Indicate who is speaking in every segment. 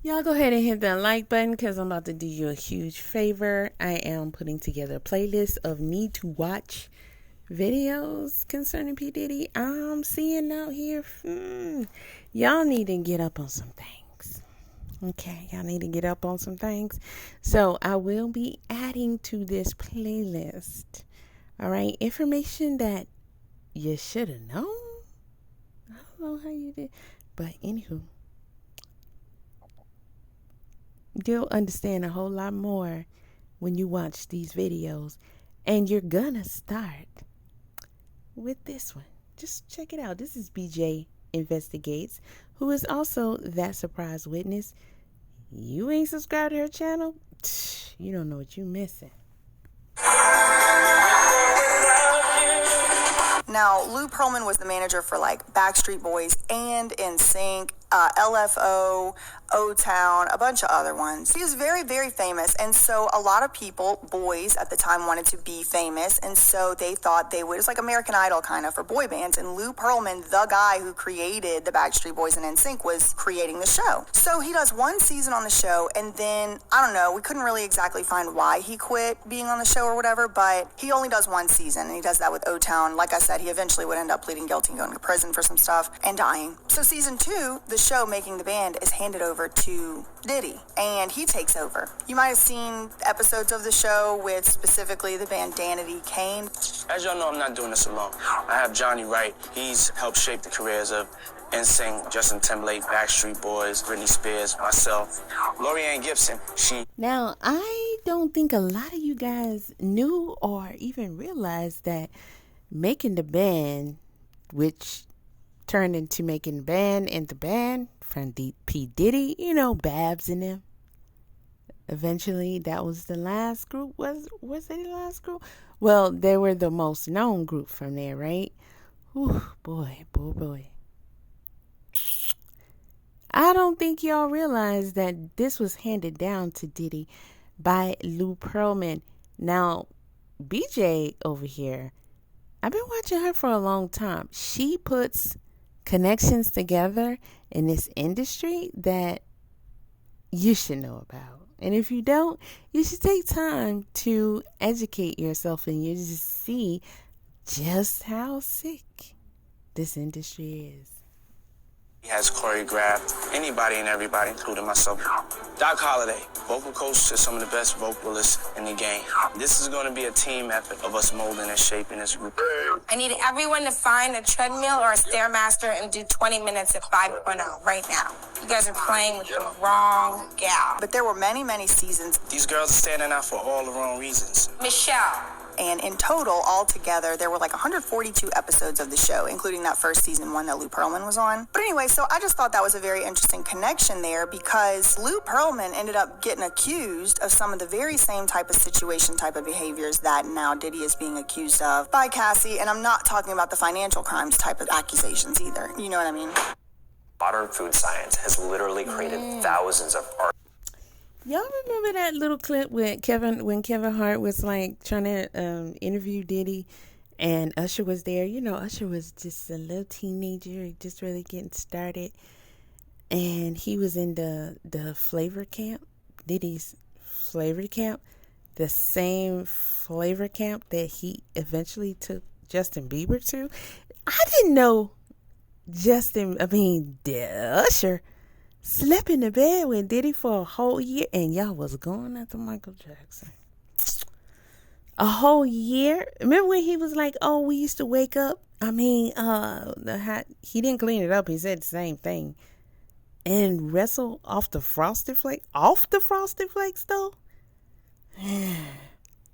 Speaker 1: Y'all go ahead and hit that like button because I'm about to do you a huge favor. I am putting together a playlist of need to watch videos concerning P. Diddy. I'm seeing out here. Y'all need to get up on some things. Okay, y'all need to get up on some things. So I will be adding to this playlist. All right, information that you should have known. I don't know how you did, but anywho. You'll understand a whole lot more when you watch these videos. And you're gonna start with this one. Just check it out. This is BJ Investigates, who is also that surprise witness. You ain't subscribed to her channel? You don't know what you're missing.
Speaker 2: Now, Lou Pearlman was the manager for like Backstreet Boys and NSYNC, LFO, O-Town, a bunch of other ones. He was very, very famous. And so a lot of people, boys at the time, wanted to be famous. And so they thought they would, it was like American Idol kind of for boy bands. And Lou Pearlman, the guy who created the Backstreet Boys and NSYNC, was creating the show. So he does one season on the show. And then, I don't know, we couldn't really exactly find why he quit being on the show or whatever. But he only does one season. And he does that with O-Town. Like I said, he eventually would end up pleading guilty and going to prison for some stuff and dying. So season 2, the show Making the Band is handed over to Diddy, and he takes over. You might have seen episodes of the show with specifically the band Danity Kane.
Speaker 3: As y'all know, I'm not doing this alone. I have Johnny Wright. He's helped shape the careers of NSYNC, Justin Timberlake, Backstreet Boys, Britney Spears, myself, Lorianne Gibson.
Speaker 1: Now, I don't think a lot of you guys knew or even realized that Making the Band, which turned into Making the Band and the band from P. Diddy, you know, Babs and them. Eventually, that was the last group. Was it the last group? Well, they were the most known group from there, right? Whew, boy. I don't think y'all realize that this was handed down to Diddy by Lou Pearlman. Now, BJ over here, I've been watching her for a long time. She puts connections together in this industry that you should know about. And if you don't, you should take time to educate yourself and you just see just how sick this industry is.
Speaker 3: He has choreographed anybody and everybody, including myself. Doc Holliday, vocal coach to some of the best vocalists in the game. This is going to be a team effort of us molding and shaping this group.
Speaker 4: I need everyone to find a treadmill or a Stairmaster and do 20 minutes at 5.0 right now. You guys are playing with the wrong gal.
Speaker 2: But there were many, many seasons.
Speaker 3: These girls are standing out for all the wrong reasons.
Speaker 4: Michelle.
Speaker 2: And in total, altogether, there were like 142 episodes of the show, including that first season one that Lou Pearlman was on. But anyway, so I just thought that was a very interesting connection there because Lou Pearlman ended up getting accused of some of the very same type of behaviors that now Diddy is being accused of by Cassie. And I'm not talking about the financial crimes type of accusations either. You know what I mean?
Speaker 5: Modern food science has literally created thousands of art.
Speaker 1: Y'all remember that little clip when Kevin Hart was like trying to interview Diddy and Usher was there? You know, Usher was just a little teenager, just really getting started. And he was in the flavor camp, Diddy's flavor camp, the same flavor camp that he eventually took Justin Bieber to. I didn't know Usher slept in the bed with Diddy for a whole year, and y'all was going after Michael Jackson. A whole year? Remember when he was like, oh, we used to wake up? He didn't clean it up. He said the same thing. And wrestle off the Frosted Flakes? Off the Frosted Flakes, though?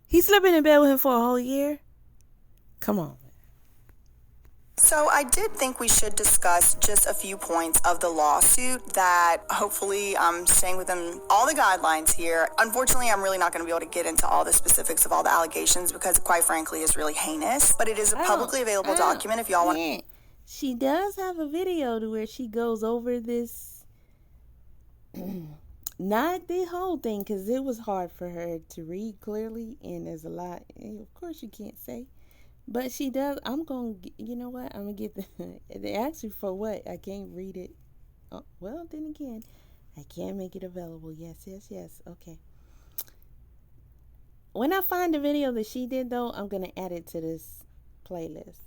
Speaker 1: He slept in the bed with him for a whole year? Come on.
Speaker 2: So I did think we should discuss just a few points of the lawsuit that hopefully I'm staying within all the guidelines here. Unfortunately, I'm really not going to be able to get into all the specifics of all the allegations because quite frankly, it's really heinous. But it is a publicly available document if y'all want.
Speaker 1: She does have a video to where she goes over this. Not the whole thing because it was hard for her to read clearly and there's a lot. And of course, you can't say. But she does. I'm going to, you know what? I'm going to get they asked you for what? I can't read it. Oh, well, then again, I can't make it available. Yes. Okay. When I find the video that she did, though, I'm going to add it to this playlist.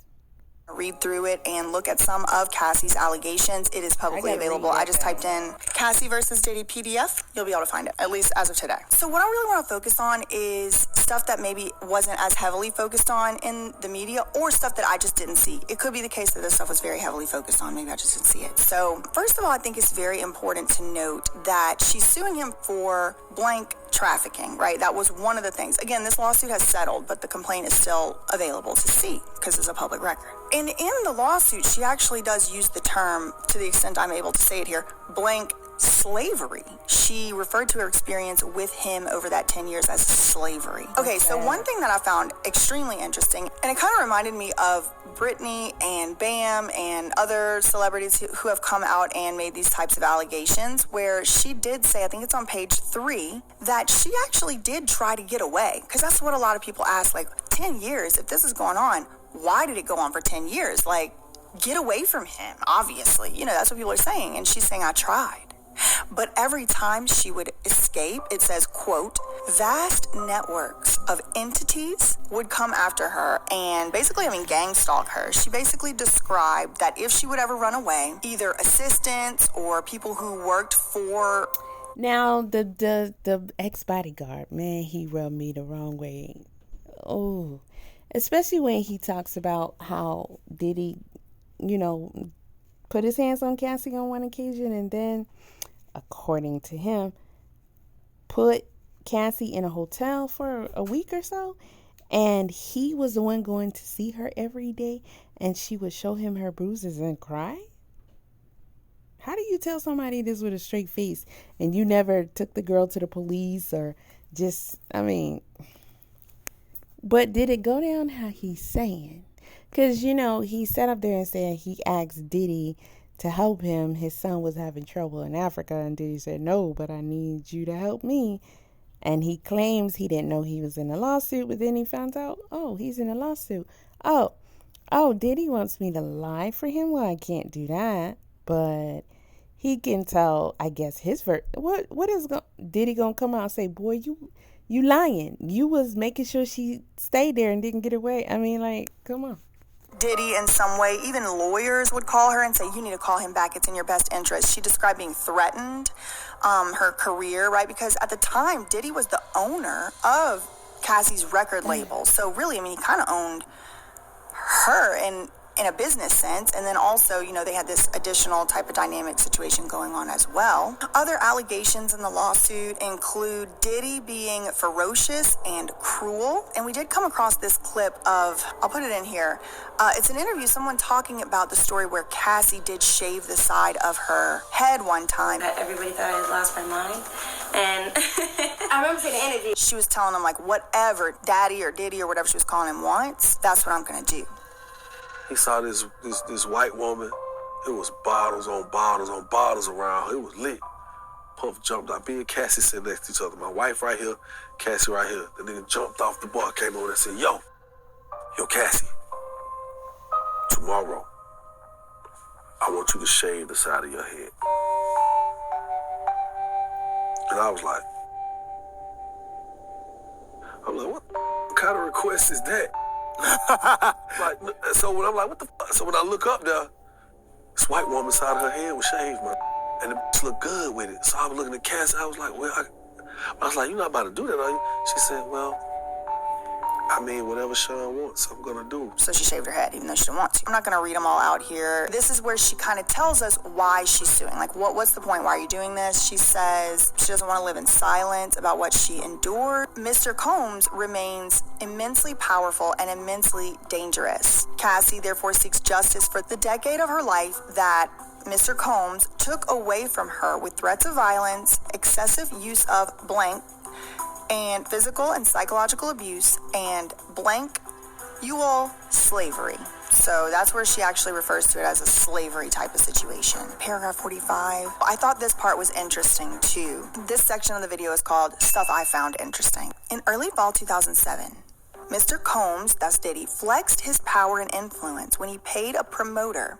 Speaker 2: Read through it and look at some of Cassie's allegations. It is publicly available. I just typed in Cassie versus Diddy PDF. You'll be able to find it, at least as of today. So what I really want to focus on is stuff that maybe wasn't as heavily focused on in the media, or stuff that I just didn't see. It could be the case that this stuff was very heavily focused on. Maybe I just didn't see it. So first of all, I think it's very important to note that she's suing him for blank trafficking, right? That was one of the things. Again, this lawsuit has settled, but the complaint is still available to see because it's a public record. And in the lawsuit, she actually does use the term, to the extent I'm able to say it here, blank slavery. She referred to her experience with him over that 10 years as slavery. Okay, so one thing that I found extremely interesting, and it kind of reminded me of Britney and Bam and other celebrities who have come out and made these types of allegations, where she did say, I think it's on page 3, that she actually did try to get away. Because that's what a lot of people ask, like, 10 years, if this is going on, why did it go on for 10 years? Like, get away from him, obviously. You know, that's what people are saying. And she's saying, I tried. But every time she would escape, it says, quote, vast networks of entities would come after her and basically, gang stalk her. She basically described that if she would ever run away, either assistants or people who worked for...
Speaker 1: Now, the ex-bodyguard, man, he rubbed me the wrong way. Oh, especially when he talks about how Diddy, put his hands on Cassie on one occasion and then, according to him, put Cassie in a hotel for a week or so, and he was the one going to see her every day, and she would show him her bruises and cry? How do you tell somebody this with a straight face and you never took the girl to the police or just, but did it go down how he's saying? Because, he sat up there and said he asked Diddy to help him. His son was having trouble in Africa, and Diddy said, no, but I need you to help me. And he claims he didn't know he was in a lawsuit, but then he found out, oh, he's in a lawsuit. Oh, Diddy wants me to lie for him? Well, I can't do that. But he can tell, I guess, his what is Diddy gonna come out and say, boy, you lying. You was making sure she stayed there and didn't get away. Come on.
Speaker 2: Diddy in some way. Even lawyers would call her and say, you need to call him back. It's in your best interest. She described being threatened, her career, right? Because at the time, Diddy was the owner of Cassie's record label. So really, he kind of owned her in a business sense. And then also, they had this additional type of dynamic situation going on as well. Other allegations in the lawsuit include Diddy being ferocious and cruel. And we did come across this clip of, I'll put it in here. It's an interview, someone talking about the story where Cassie did shave the side of her head one time.
Speaker 6: Everybody thought I had lost my mind. And I remember seeing the interview.
Speaker 2: She was telling him, whatever Daddy or Diddy or whatever she was calling him wants, that's what I'm going to do.
Speaker 7: He saw this white woman. It was bottles on bottles on bottles around her. It was lit. Puff jumped out. Me and Cassie sitting next to each other. My wife right here, Cassie right here. The nigga jumped off the bar, came over and said, yo, Cassie, tomorrow, I want you to shave the side of your head. And I was like, what kind of request is that? So when I'm like, what the fuck? So when I look up there, this white woman side of her head was shaved, man. And the bitch looked good with it. So I was looking at Cassie, I was like, you're not about to do that, are you? She said, whatever Sean wants, I'm gonna do.
Speaker 2: So she shaved her head, even though she didn't want to. I'm not gonna read them all out here. This is where she kind of tells us why she's suing. What's the point? Why are you doing this? She says she doesn't want to live in silence about what she endured. Mr. Combs remains immensely powerful and immensely dangerous. Cassie therefore seeks justice for the decade of her life that Mr. Combs took away from her with threats of violence, excessive use of blank, and physical and psychological abuse, and blank slavery. So that's where she actually refers to it as a slavery type of situation. Paragraph 45. I thought this part was interesting too. This section of the video is called Stuff I Found Interesting. In early fall 2007, Mr. Combs, that's Diddy, flexed his power and influence when he paid a promoter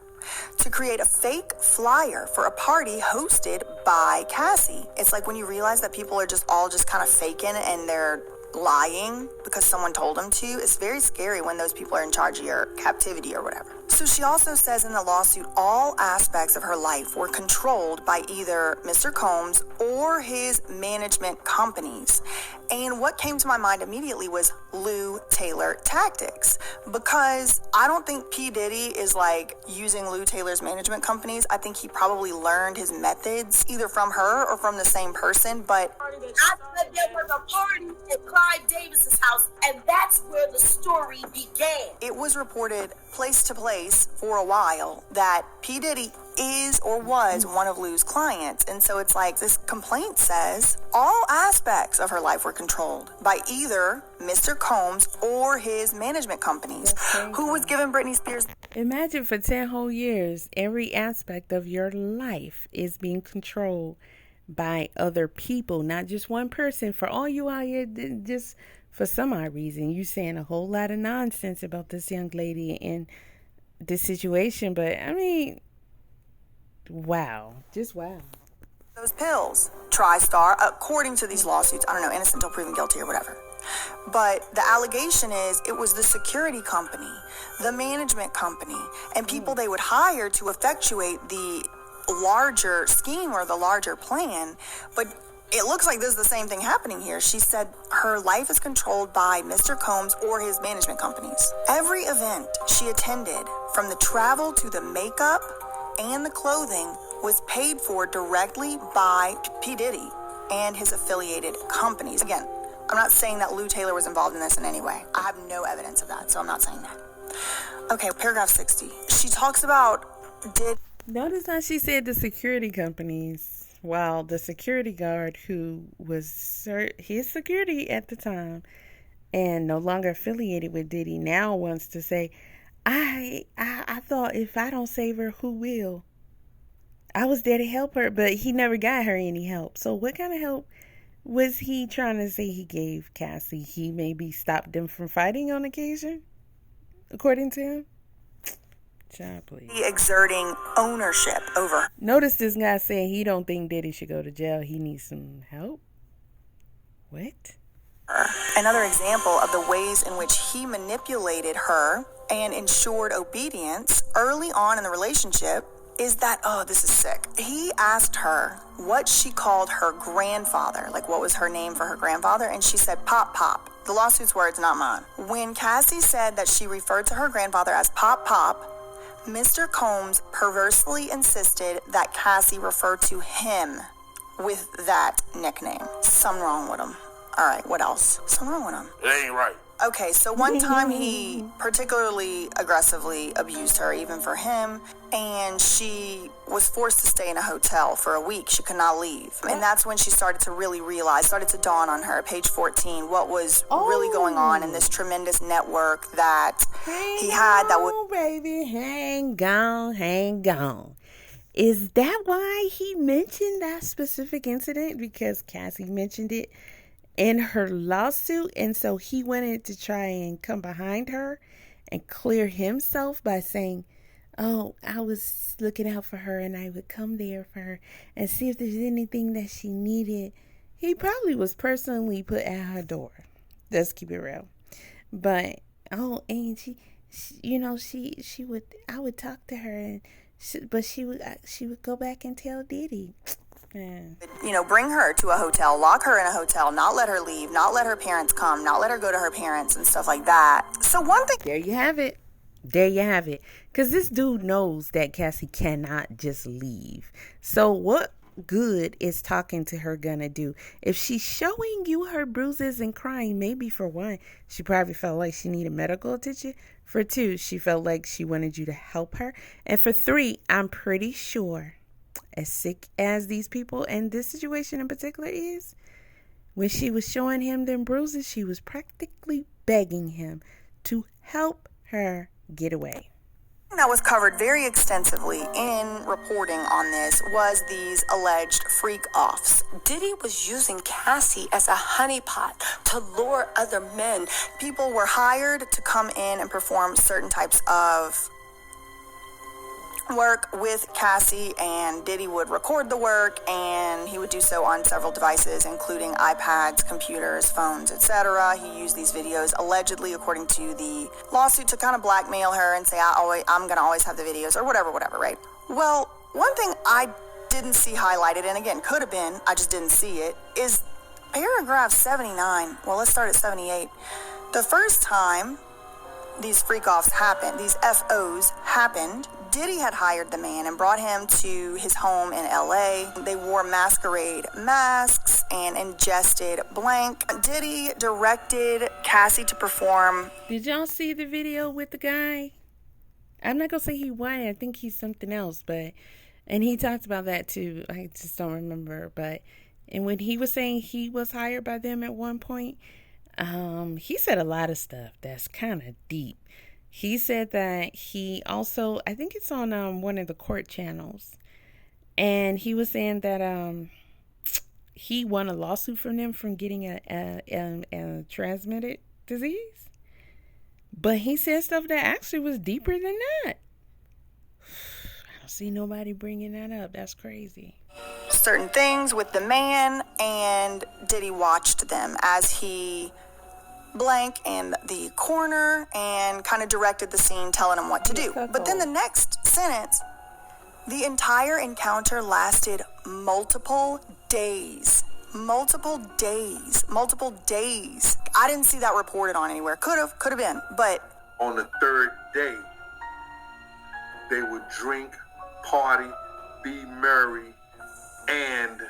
Speaker 2: to create a fake flyer for a party hosted by Cassie. It's like when you realize that people are just kind of faking and they're lying because someone told them to. It's very scary when those people are in charge of your captivity or whatever. So she also says in the lawsuit, all aspects of her life were controlled by either Mr. Combs or his management companies. And what came to my mind immediately was Lou Taylor tactics, because I don't think P. Diddy is like using Lou Taylor's management companies. I think he probably learned his methods either from her or from the same person, but
Speaker 8: I said there was a party at Clyde Davis's house, and that's where the story began.
Speaker 2: it was reported place to place for a while that P. Diddy is or was one of Lou's clients. And so it's like this complaint says all aspects of her life were controlled by either Mr. Combs or his management companies, who was giving Britney Spears.
Speaker 1: Imagine for 10 whole years, every aspect of your life is being controlled by other people, not just one person. For all you out here, just for some odd reason, you saying a whole lot of nonsense about this young lady and this situation. But I mean, wow, just wow.
Speaker 2: Those pills, TriStar, according to these lawsuits, I don't know, innocent until proven guilty or whatever. But the allegation is it was the security company, the management company, and people they would hire to effectuate the larger scheme or the larger plan. But it looks like this is the same thing happening here. She said her life is controlled by Mr. Combs or his management companies. Every event she attended, from the travel to the makeup and the clothing, was paid for directly by P. Diddy and his affiliated companies. Again, I'm not saying that Lou Taylor was involved in this in any way. I have no evidence of that, so I'm not saying that. Okay, paragraph 60. She talks about
Speaker 1: Notice how she said the security companies, while the security guard who was his security at the time and no longer affiliated with Diddy now wants to say, I thought if I don't save her, who will? I was there to help her, but he never got her any help. So what kind of help was he trying to say he gave Cassie? He maybe stopped them from fighting on occasion, according to him? Child, please.
Speaker 2: exerting ownership over her.
Speaker 1: Notice this guy saying he don't think Diddy should go to jail. He needs some help. What?
Speaker 2: Another example of the ways in which he manipulated her and ensured obedience early on in the relationship is that, oh, this is sick. He asked her what she called her grandfather, like what was her name for her grandfather, and she said Pop Pop. The lawsuit's words, not mine. When Cassie said that she referred to her grandfather as Pop Pop, Mr. Combs perversely insisted that Cassie refer to him with that nickname. Something wrong with him. All right, what else? Something wrong with him.
Speaker 7: It ain't right.
Speaker 2: Okay, so one time he particularly aggressively abused her, even for him, and she was forced to stay in a hotel for a week. She could not leave. And that's when she started to really realize, started to dawn on her, page 14, what was really going on in this tremendous network that he had that would...
Speaker 1: baby, hang on. Is that why he mentioned that specific incident? Because Cassie mentioned it in her lawsuit, and so he wanted to try and come behind her and clear himself by saying, oh, I was looking out for her and I would come there for her and see if there's anything that she needed. He probably was personally put at her door. Let's keep it real. But and she would, I would talk to her, and she would go back and tell Diddy.
Speaker 2: Yeah. Bring her to a hotel, lock her in a hotel, not let her leave, not let her parents come, not let her go to her parents and stuff like that. So one thing...
Speaker 1: There you have it. Because this dude knows that Cassie cannot just leave. So what good is talking to her gonna do? If she's showing you her bruises and crying, maybe for one, she probably felt like she needed medical attention. For two, she felt like she wanted you to help her. And for three, I'm pretty sure, as sick as these people and this situation in particular is, when she was showing him them bruises, she was practically begging him to help her get away.
Speaker 2: That was covered very extensively in reporting on this was these alleged freak-offs.
Speaker 8: Diddy was using Cassie as a honeypot to lure other men.
Speaker 2: People were hired to come in and perform certain types of work with Cassie, and Diddy would record the work, and he would do so on several devices, including iPads, computers, phones, etc. He used these videos allegedly, according to the lawsuit, to kind of blackmail her and say, I'm going to always have the videos, or whatever, right? Well, one thing I didn't see highlighted, and again, could have been, I just didn't see it, is paragraph 79. Well, let's start at 78. The first time these freak-offs happened, these FOs happened, Diddy had hired the man and brought him to his home in LA. They wore masquerade masks and ingested blank. Diddy directed Cassie to perform.
Speaker 1: Did y'all see the video with the guy? I'm not going to say he won. I think he's something else, and he talked about that too. I just don't remember, and when he was saying he was hired by them at one point, he said a lot of stuff that's kind of deep. He said that he also, I think it's on one of the court channels, and he was saying that he won a lawsuit from them from getting a transmitted disease. But he said stuff that actually was deeper than that. I don't see nobody bringing that up. That's crazy.
Speaker 2: Certain things with the man, and Diddy watched them as he blank in the corner and kind of directed the scene, telling him what to do. But then the next sentence, the entire encounter lasted multiple days. Multiple days. I didn't see that reported on anywhere. Could have been, but
Speaker 7: On the third day, they would drink, party, be merry, and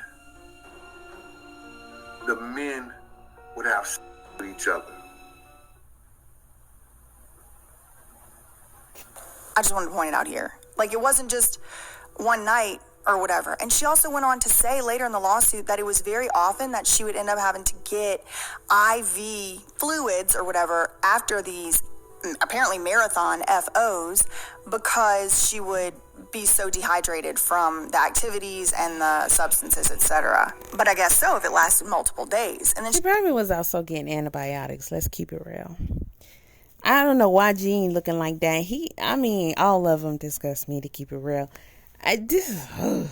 Speaker 7: the men would have sex with each other.
Speaker 2: I just wanted to point it out here. Like, it wasn't just one night or whatever. And she also went on to say later in the lawsuit that it was very often that she would end up having to get IV fluids or whatever after these apparently marathon FOs, because she would be so dehydrated from the activities and the substances, etc. But I guess so, if it lasted multiple days. And then
Speaker 1: she probably was also getting antibiotics. Let's keep it real. I don't know why Gene looking like that. All of them disgust me, to keep it real. I can't.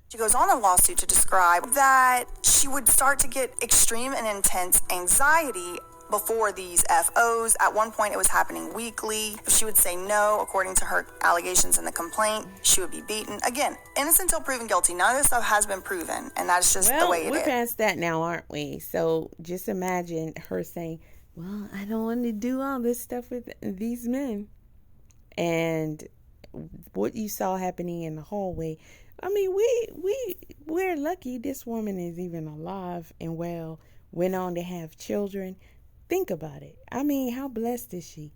Speaker 2: She goes on a lawsuit to describe that she would start to get extreme and intense anxiety before these FOs. At one point, it was happening weekly. If she would say no, according to her allegations in the complaint, she would be beaten. Again, innocent until proven guilty. None of this stuff has been proven, and that's just the way it is.
Speaker 1: We're past that now, aren't we? So just imagine her saying, well, I don't want to do all this stuff with these men. And what you saw happening in the hallway. We're lucky this woman is even alive and well, went on to have children. Think about it. How blessed is she?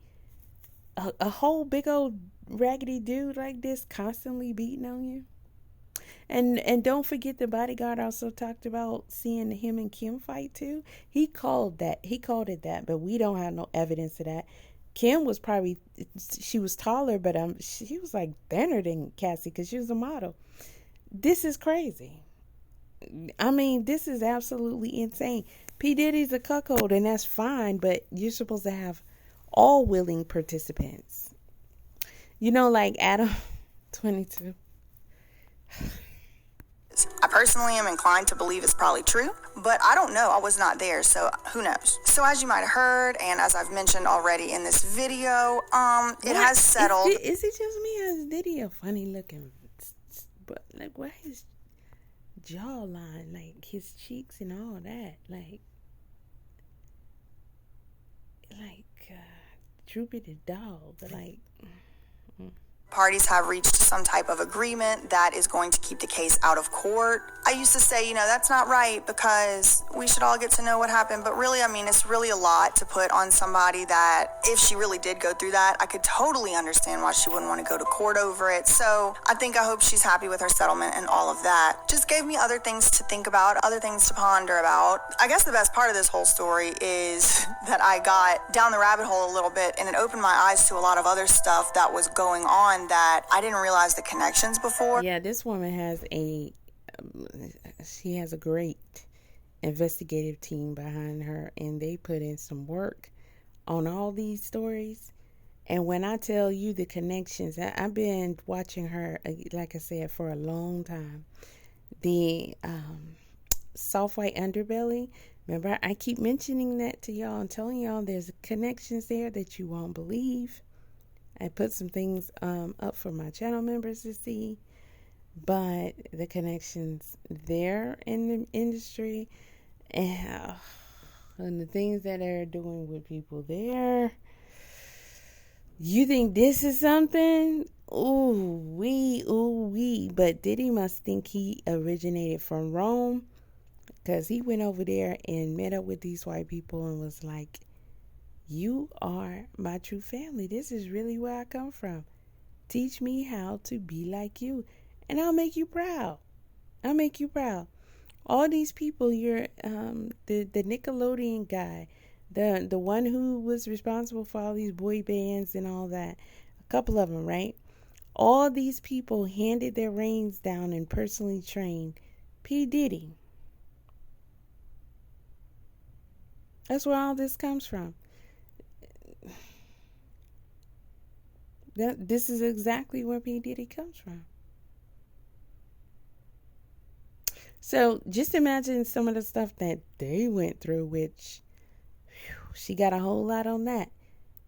Speaker 1: A whole big old raggedy dude like this constantly beating on you. And don't forget, the bodyguard also talked about seeing him and Kim fight too. He called it that, but we don't have no evidence of that. Kim was she was taller, but she was like thinner than Cassie because she was a model. This is crazy. This is absolutely insane. P. Diddy's a cuckold, and that's fine, but you're supposed to have all willing participants. Like Adam 22.
Speaker 2: I personally am inclined to believe it's probably true, but I don't know. I was not there, so who knows? So as you might have heard, and as I've mentioned already in this video, it has settled.
Speaker 1: Is it just me, or is Diddy a funny looking? But why his jawline, his cheeks and all that, Droopy the dog,
Speaker 2: Parties have reached some type of agreement that is going to keep the case out of court. I used to say, that's not right because we should all get to know what happened. But really, it's really a lot to put on somebody that if she really did go through that, I could totally understand why she wouldn't want to go to court over it. So I hope she's happy with her settlement and all of that. Just gave me other things to think about, other things to ponder about. I guess the best part of this whole story is that I got down the rabbit hole a little bit, and it opened my eyes to a lot of other stuff that was going on that I didn't realize the connections before.
Speaker 1: Yeah, this woman has a great investigative team behind her, and they put in some work on all these stories. And when I tell you the connections, I've been watching her, like I said, for a long time. The soft white underbelly. Remember, I keep mentioning that to y'all and telling y'all there's connections there that you won't believe. I put some things up for my channel members to see. But the connections there in the industry and the things that they're doing with people there. You think this is something? Ooh wee. But Diddy must think he originated from Rome, because he went over there and met up with these white people and was like, you are my true family. This is really where I come from. Teach me how to be like you, and I'll make you proud. I'll make you proud. All these people, you're the Nickelodeon guy, the one who was responsible for all these boy bands and all that, a couple of them, right? All these people handed their reins down and personally trained P. Diddy. That's where all this comes from. This is exactly where P. Diddy comes from. So just imagine some of the stuff that they went through, which she got a whole lot on that.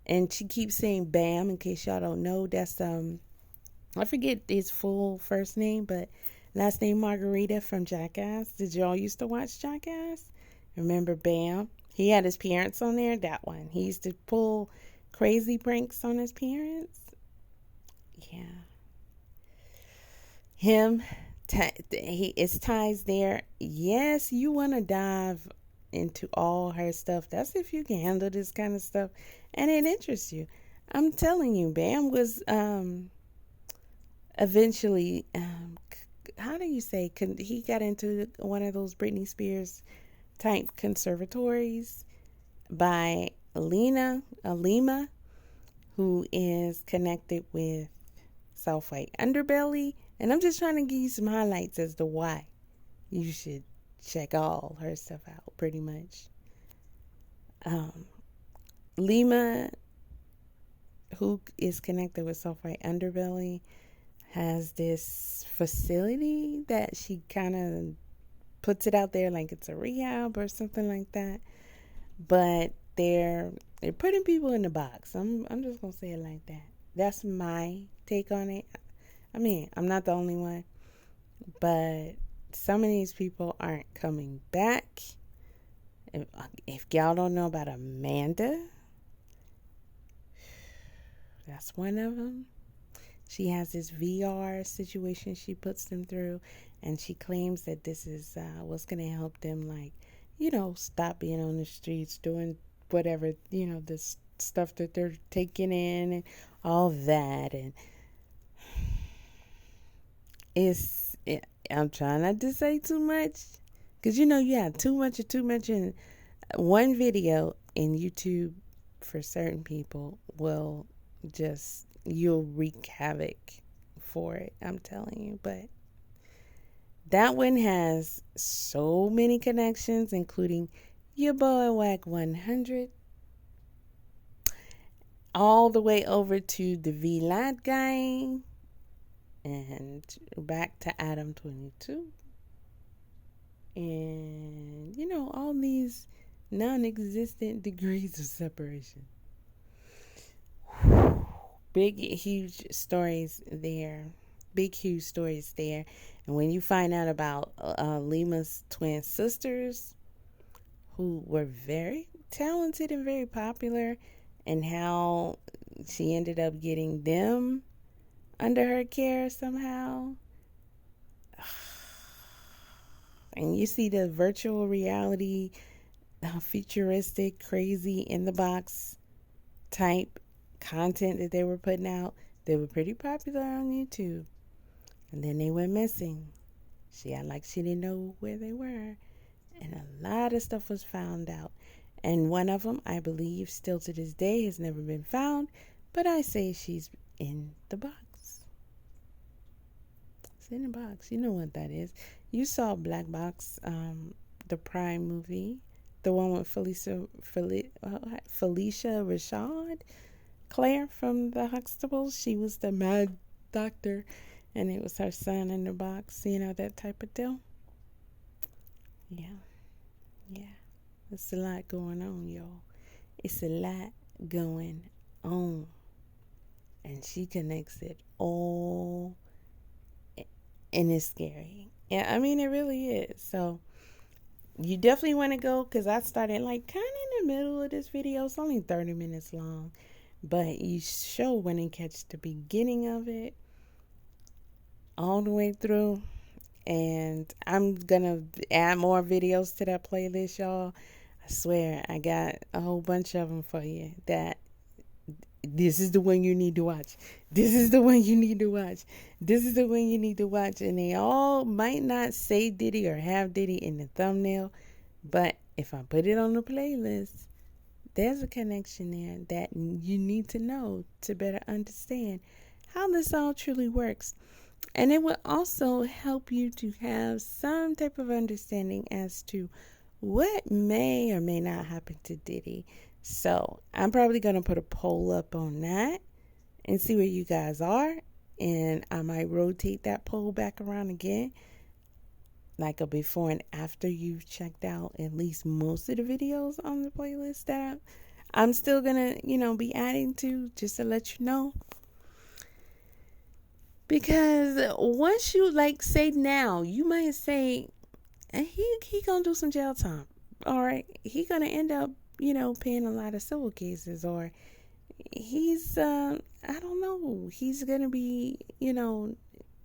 Speaker 1: And she keeps saying Bam, in case y'all don't know. That's I forget his full first name, but last name Margarita from Jackass. Did y'all used to watch Jackass? Remember Bam? He had his parents on there, that one. He used to pull crazy pranks on his parents. Yeah. Him, it's ties there. Yes, you want to dive into all her stuff. That's if you can handle this kind of stuff and it interests you. I'm telling you, Bam was eventually, how do you say, he got into one of those Britney Spears type conservatories by Alima, who is connected with Soft White Underbelly. And I'm just trying to give you some highlights as to why you should check all her stuff out, pretty much. Lima, who is connected with Soft White Underbelly, has this facility that she kind of puts it out there like it's a rehab or something like that. But they're putting people in the box. I'm just gonna say it like that. That's my take on it. I mean, I'm not the only one, but some of these people aren't coming back. If y'all don't know about Amanda, that's one of them. She has this VR situation she puts them through, and she claims that this is what's going to help them, like, stop being on the streets, doing whatever, the stuff that they're taking in and all that. And I'm trying not to say too much, because you have too much in one video, in YouTube for certain people will just, you'll wreak havoc for it, I'm telling you. But that one has so many connections, including your boy Whack 100, all the way over to the V-Lad gang, and back to Adam 22, and all these non-existent degrees of separation. Big huge stories there. And when you find out about Lima's twin sisters, who were very talented and very popular, and how she ended up getting them under her care somehow. And you see the virtual reality, futuristic, crazy, in the box type content that they were putting out. They were pretty popular on YouTube. And then they went missing. She acted like she didn't know where they were. And a lot of stuff was found out. And one of them, I believe, still to this day has never been found. But I say she's in the box. It's in the box. You know what that is. You saw Black Box, the Prime movie the one with Felicia Rashad, Claire from the Huxtables. She was the mad doctor, and it was her son in the box, that type of deal. Yeah. It's a lot going on, y'all. It's a lot going on. And she connects it all, and it's scary. Yeah, I mean, it really is. So you definitely want to go, because I started like kind of in the middle of this video. It's only 30 minutes long, but you sure want to catch the beginning of it all the way through. And I'm gonna add more videos to that playlist, y'all. I swear, I got a whole bunch of them for you. That this is the one you need to watch. This is the one you need to watch. This is the one you need to watch. And they all might not say Diddy or have Diddy in the thumbnail, but if I put it on the playlist, there's a connection there that you need to know to better understand how this all truly works. And it will also help you to have some type of understanding as to what may or may not happen to Diddy. So I'm probably going to put a poll up on that and see where you guys are. And I might rotate that poll back around again, like a before and after you've checked out at least most of the videos on the playlist that I'm still going to, be adding to, just to let you know. Because once you say now, you might say, he gonna do some jail time. All right. He gonna end up, paying a lot of civil cases, or he's, I don't know, he's gonna be,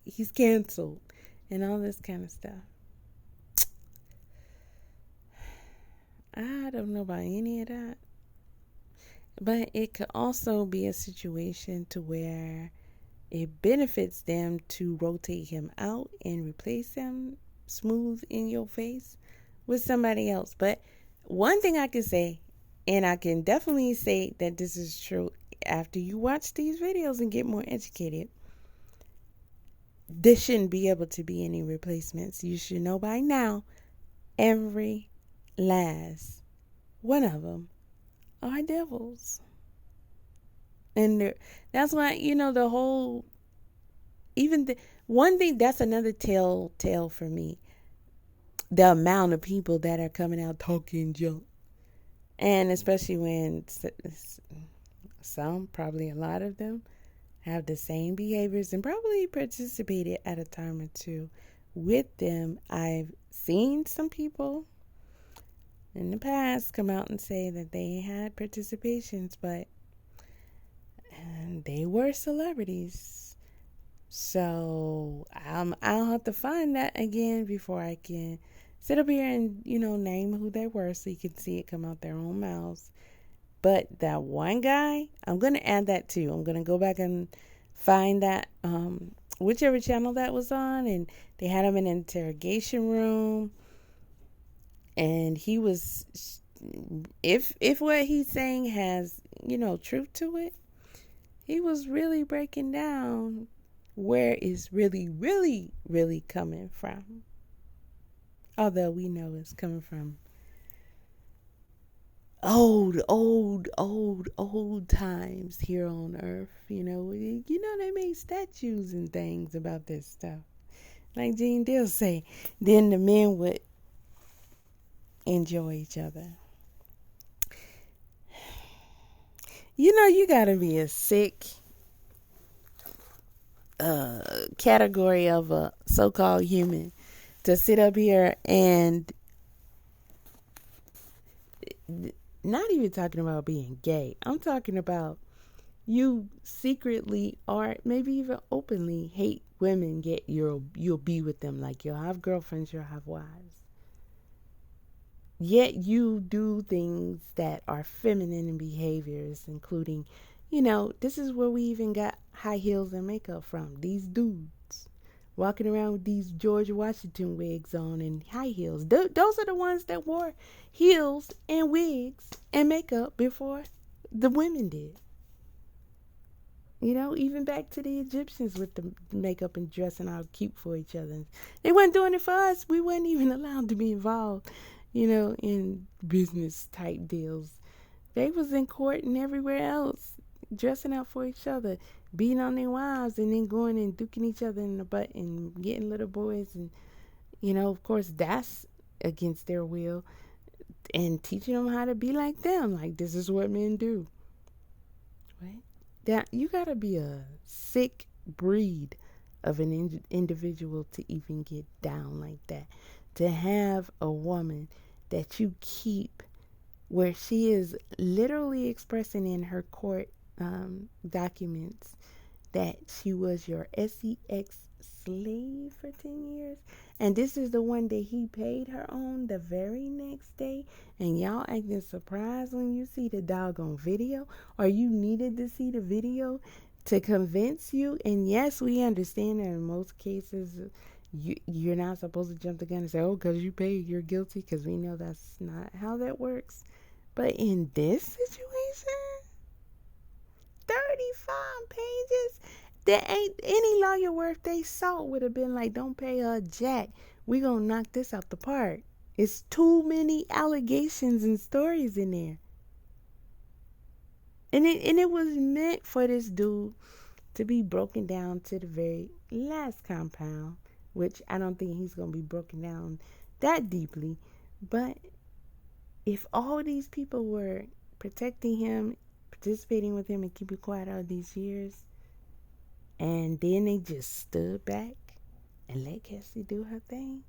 Speaker 1: he's canceled and all this kind of stuff. I don't know about any of that. But it could also be a situation to where it benefits them to rotate him out and replace him smooth in your face with somebody else. But one thing I can say, and I can definitely say that this is true after you watch these videos and get more educated, there shouldn't be able to be any replacements. You should know by now, every last one of them are devils. And that's why, the whole, one thing, that's another telltale for me. The amount of people that are coming out talking junk. And especially when some, probably a lot of them, have the same behaviors and probably participated at a time or two with them. I've seen some people in the past come out and say that they had participations, but they were celebrities. So I'll have to find that again before I can sit up here and, name who they were so you can see it come out their own mouths. But that one guy, I'm going to add that too. I'm going to go back and find that, whichever channel that was on, and they had him in an interrogation room. And he was, if what he's saying has, truth to it, he was really breaking down where it's really, really, really coming from. Although we know it's coming from old times here on Earth. They made statues and things about this stuff. Like Gene Deal say, then the men would enjoy each other. You gotta be a sick category of a so-called human to sit up here and not even talking about being gay. I'm talking about you secretly or maybe even openly hate women, yet you'll be with them. Like, you'll have girlfriends, you'll have wives. Yet you do things that are feminine in behaviors, including, this is where we even got high heels and makeup from. These dudes walking around with these George Washington wigs on and high heels. Those are the ones that wore heels and wigs and makeup before the women did. Even back to the Egyptians with the makeup and dressing all cute for each other. They weren't doing it for us. We weren't even allowed to be involved. in business type deals. They was in court and everywhere else, dressing out for each other, beating on their wives, and then going and duking each other in the butt and getting little boys. And, of course, that's against their will. And teaching them how to be like them. Like, this is what men do. Right? That you got to be a sick breed of an individual to even get down like that. To have a woman that you keep where she is literally expressing in her court documents that she was your sex slave for 10 years. And this is the one that he paid her on the very next day. And y'all acting surprised when you see the doggone video. Or you needed to see the video to convince you. And yes, we understand that in most cases, you're not supposed to jump the gun and say, oh, because you paid, you're guilty. Because we know that's not how that works. But in this situation, 35 pages, there ain't any lawyer worth they salt would have been like, don't pay her jack. We gonna knock this out the park. It's too many allegations and stories in there. And it was meant for this dude to be broken down to the very last compound, which I don't think he's gonna be broken down that deeply. But if all these people were protecting him, participating with him, and keeping quiet all these years, and then they just stood back and let Cassie do her thing,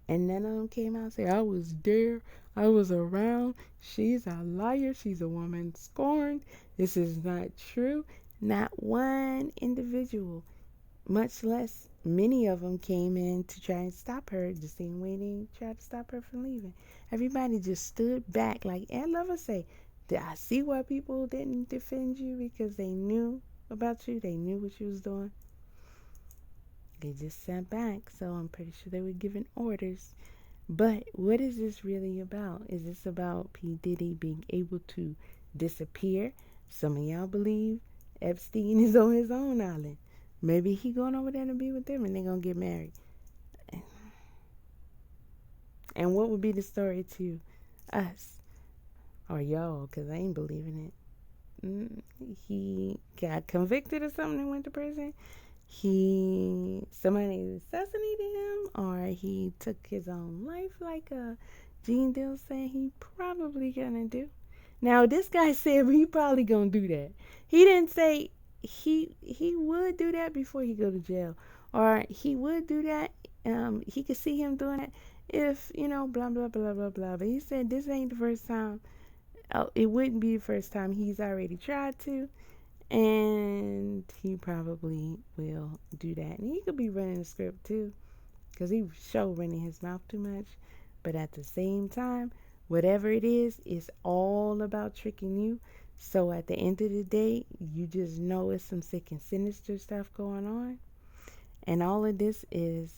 Speaker 1: and none of them came out and said, I was there, I was around, she's a liar, she's a woman scorned, this is not true. Not one individual, much less many of them, came in to try and stop her the same way they tried to stop her from leaving. Everybody just stood back, like Ed Lover say, did I see why people didn't defend you? Because they knew about you, they knew what you was doing. They just sat back, so I'm pretty sure they were giving orders. But what is this really about? Is this about P. Diddy being able to disappear? Some of y'all believe Epstein is on his own island. Maybe he going over there to be with them and they're going to get married. And what would be the story to us? Or y'all, because I ain't believing it. He got convicted of something and went to prison. Somebody assassinated him, or he took his own life like Gene Dill said he probably gonna do. Now, this guy said he probably gonna do that. He didn't say he would do that before he go to jail, or he would do that. He could see him doing it if, blah, blah, blah, blah, blah. But he said this ain't the first time. It wouldn't be the first time. He's already tried to, and he probably will do that. And he could be running the script too, because he running his mouth too much. But at the same time, whatever it is, it's all about tricking you. So at the end of the day, you just know it's some sick and sinister stuff going on. And all of this is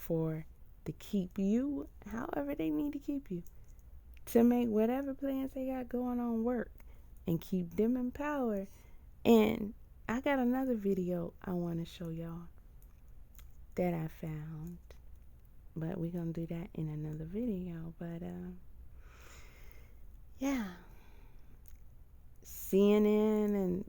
Speaker 1: to keep you however they need to keep you. To make whatever plans they got going on work. And keep them in power. And I got another video I want to show y'all that I found. But we're going to do that in another video. But, yeah. CNN and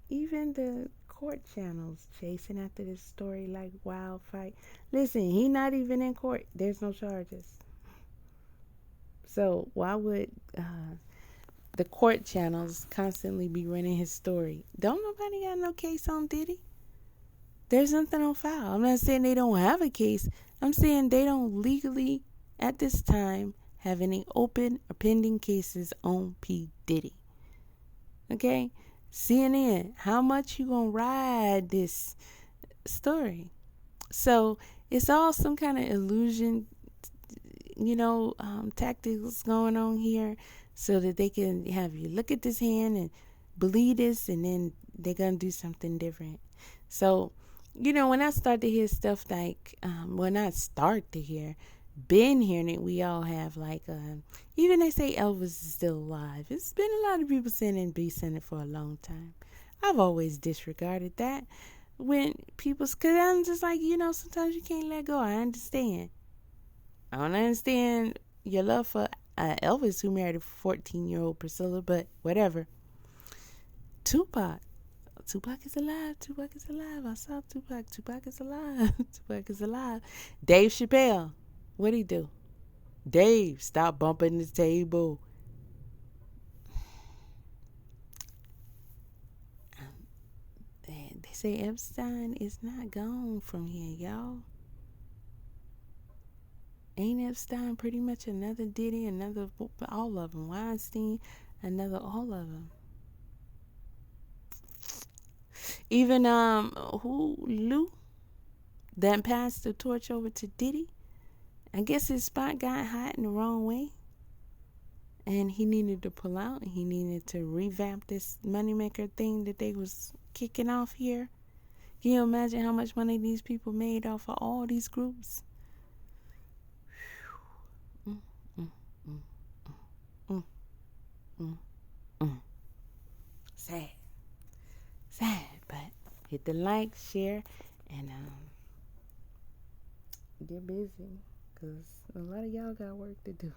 Speaker 1: even the court channels chasing after this story like wildfire. Listen, he not even in court. There's no charges. So why would the court channels constantly be running his story? Don't nobody got no case on Diddy. There's nothing on file. I'm not saying they don't have a case. I'm saying they don't legally, at this time, have any open or pending cases on P. Diddy. Okay? CNN, how much you gonna ride this story? So it's all some kind of illusion, tactics going on here so that they can have you look at this hand and believe this, and then they're gonna do something different. So, when I start to hear stuff like, been hearing it, we all have like, even they say Elvis is still alive. It's been a lot of people saying it and be saying it for a long time. I've always disregarded that when because I'm just like, sometimes you can't let go. I understand. I don't understand your love for Elvis, who married a 14-year-old Priscilla, but whatever. Tupac is alive. Tupac is alive. I saw Tupac. Tupac is alive. Tupac is alive. Dave Chappelle, what'd he do? Dave, stop bumping the table. They say Epstein is not gone from here, y'all. Ain't Epstein pretty much another Diddy, another all of them? Weinstein, another all of them. Even Lou, that passed the torch over to Diddy. I guess his spot got hot in the wrong way, and he needed to pull out, and he needed to revamp this moneymaker thing that they was kicking off here. Can you imagine how much money these people made off of all these groups? Sad, but hit the like, share, and get busy, because a lot of y'all got work to do.